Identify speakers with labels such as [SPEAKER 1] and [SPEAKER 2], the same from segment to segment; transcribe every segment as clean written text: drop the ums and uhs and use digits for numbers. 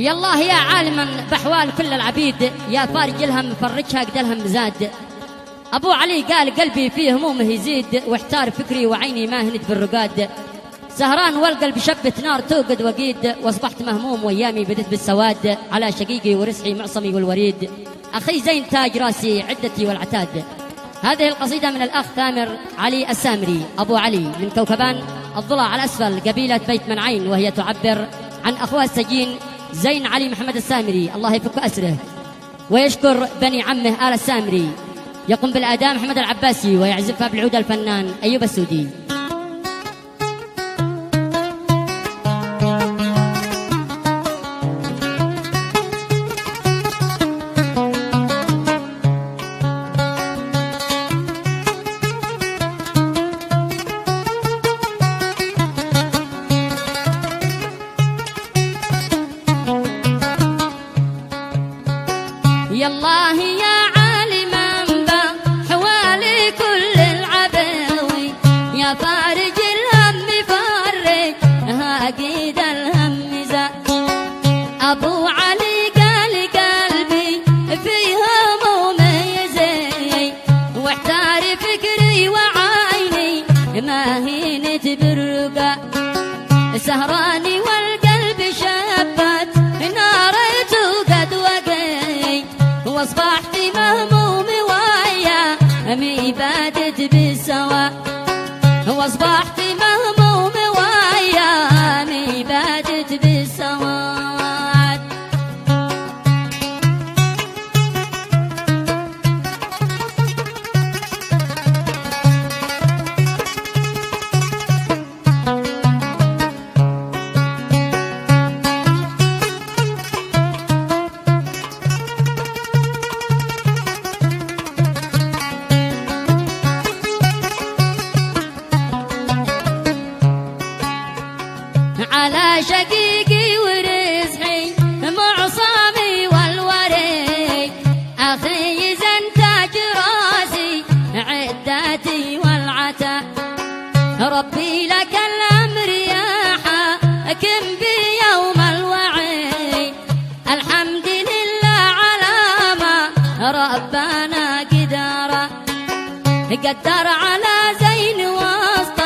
[SPEAKER 1] يا الله يا عالما بأحوال كل العبيد، يا فارج الهم فرجها قد الهم زاد. أبو علي قال قلبي فيه همومه يزيد، واحتار فكري وعيني ما هند بالرقاد. سهران والقلب شبة نار توقد وقيد، واصبحت مهموم وايامي بدت بالسواد. على شقيقي ورسعي معصمي والوريد، أخي زين تاج راسي عدتي والعتاد. هذه القصيدة من الأخ ثامر علي السامري أبو علي من كوكبان الضلع على أسفل قبيلة بيت منعين، وهي تعبر عن أخوها السجين زين علي محمد السامري الله يفك أسره، ويشكر بني عمه آل السامري. يقوم بالأداء محمد العباسي، ويعزفها بالعود الفنان أيوب السودي. يا الله يا عالما بحوالي كل العباوي، يا فارج الهم فرج هاقيد الهم زاد. أبو علي قال قلبي في همومه يزين، واحتار فكري وعيني ما هينت بالرقا. سهراني والقلب شبت نارته قد وقيت، واصبحت مهموم ويا امي بادت بالسوا. واصبحت مهموم ويا امي بادت بالسواد. على شقيقي ورزحي معصمي والوري، أخي زنتاج راسي عداتي والعتا. ربي لك الأمر يا حاكم بيوم الوعي، الحمد لله على ما ربنا قدر على زين وسط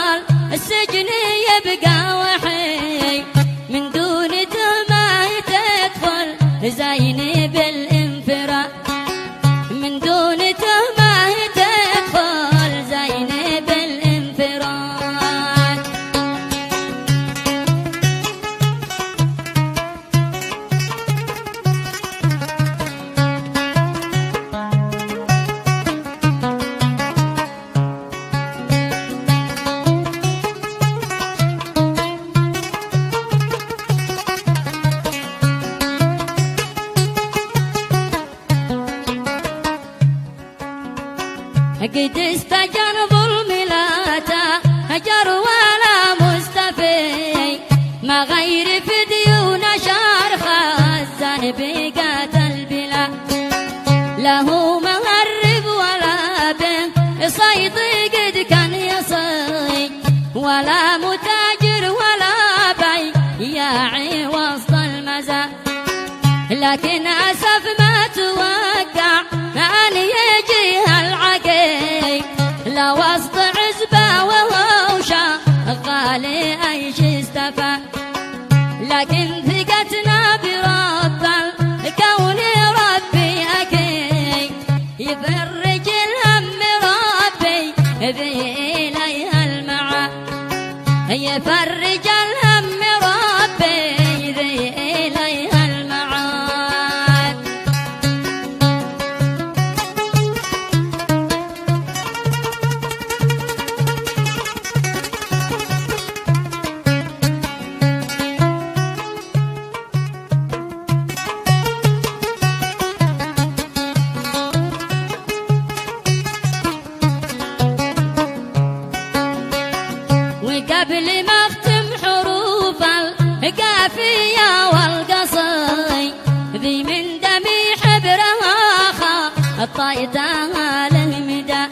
[SPEAKER 1] السجن يبقى وحي، من دون ما تدخل زين بالانفراد، من دون ما تدخل زين بالانفراد. قد استجر ظلم لا تهجر ولا مستفي، ما غير فديون شرخ الذنب قاتل بلا، له مهرب ولا به صيد قد كان يصي، ولا متاجر ولا بياعي وسط المزاد. لكن أسف ما توقع أن يجيها العقيق، لا وسط عزبة وهو شغال أيش استفاد. لكن ثقتنا برب الكون ربي أكيد، يفرج الهم ربي ذي إليها المعاد، يفرج الهم ربي ذي إليها المعاد. وقبل ما اختم حروف القافية والقصي، ذي من دمي حبرها خطيتها للمدى،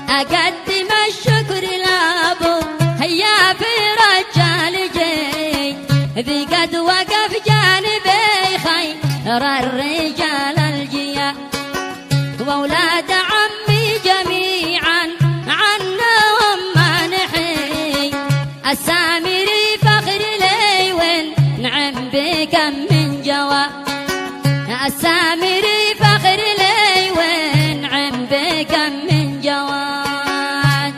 [SPEAKER 1] أقدم الشكر لابو هيا في رجال جي، ذي قد وقف جانبي الرجال الجيا وأولاد عمي جميعا عنهم ما نحي السامري فخر لي ونعم بكم من جوا السامري فخر لي ونعم بكم من جواد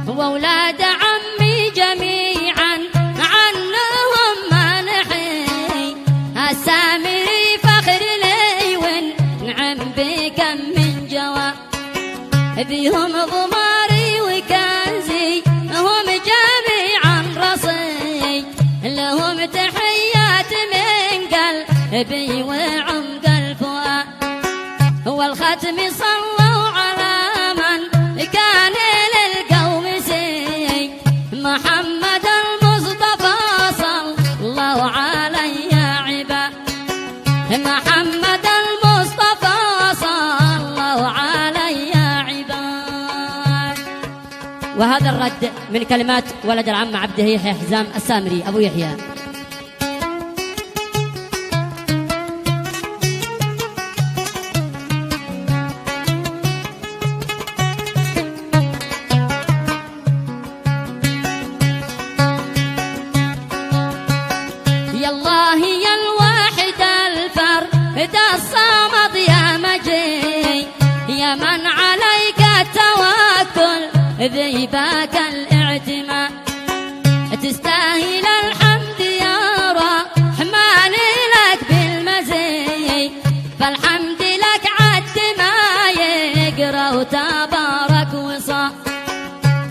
[SPEAKER 1] وأولاد عمي جميعا عنهم ما نحي السامري فخر لي ونعم بكم من جوا بهم ضماري وكنزي هم جميعا رصي لهم تحيات من قلبي وعمق الفؤاد والختم صلوا على من كان للقوم سي محمد المصطفى صلى الله عليه يا عباد محمد المصطفى صلى الله عليه يا عباد. وهذا الرد من كلمات ولد العم عبد يحيى حزام السامري أبو يحيى. يا الله يا الواحد الفرد الصمد يا مجيد يا من عليك التوكل ذي باك الاعتماد تستاهل الحمد يا رحمن لك بالمزيد فالحمد لك عد ما يقرا وتبارك وصا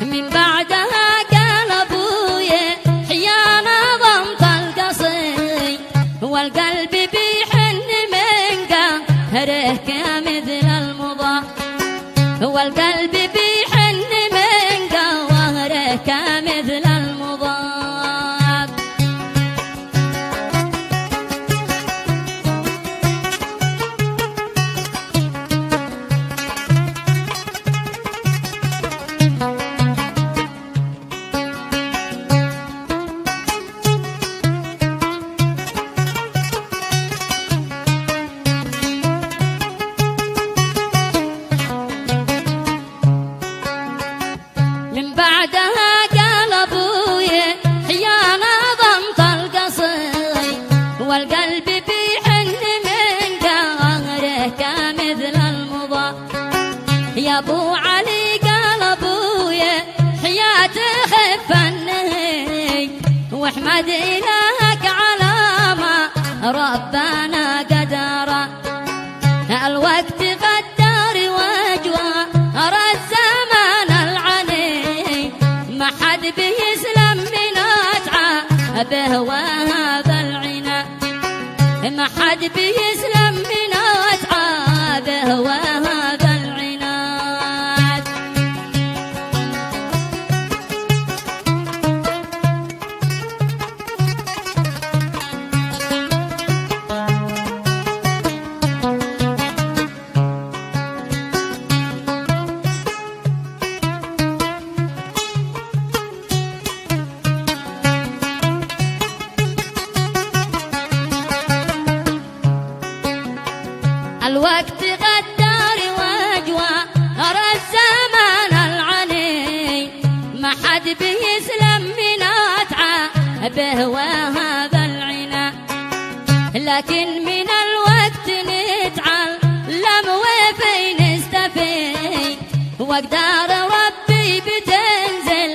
[SPEAKER 1] من بعدها قال ابويا حيا نظمت القصيد والقلب بيحن من قهره كمثل المضى والقلب بيحن من قهره كمثل المضاد. من بعدها قال ابويا حيا نظمت القصيد والقلب بيحن من قهره كمثل المضى يا ابو علي قال ابويا حيا تخف النهي واحمد الهك على ما ربنا قدر الوقت غدار وجوه الزمان العني ما حد بيسلم من اتعابه وهذا العناد ما حد بيسلم من اتعابه وهذا العناد. الوقت غدار وجوه الزمان العني ما حد بيسلم من اتعابه وهذا العناد لكن من الوقت نتعلم وفي نستفيد واقدار ربي بتنزل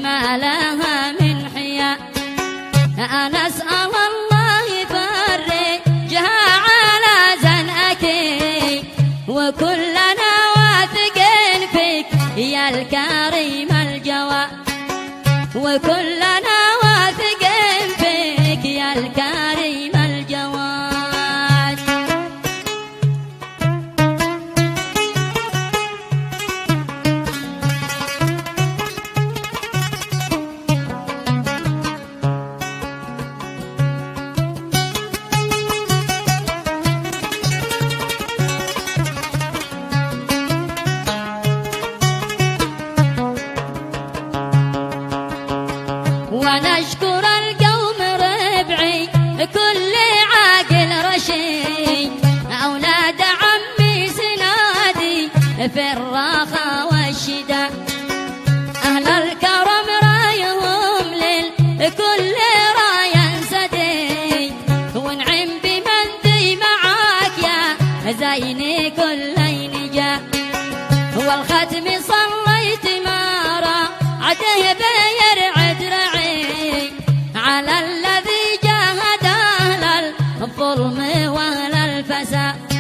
[SPEAKER 1] ما لها من حياة انا اسال الله يفرجها على زنقي وكلنا واثقين فيك يا الكريم الجواد وكلنا واثقين فيك يا الكريم الجواد. وانا اشكر القوم ربعي كل عاقل رشيد، اولاد عمي سنادي في الراخا والشدا، اهل الكرم رايهم للكل رايا سدي، ونعم بمندي معاك يا زيني كلين جا، والختم صليت مارا عده بيرعد رعي على الذي جاهد اهل الظلم واهل الفساد.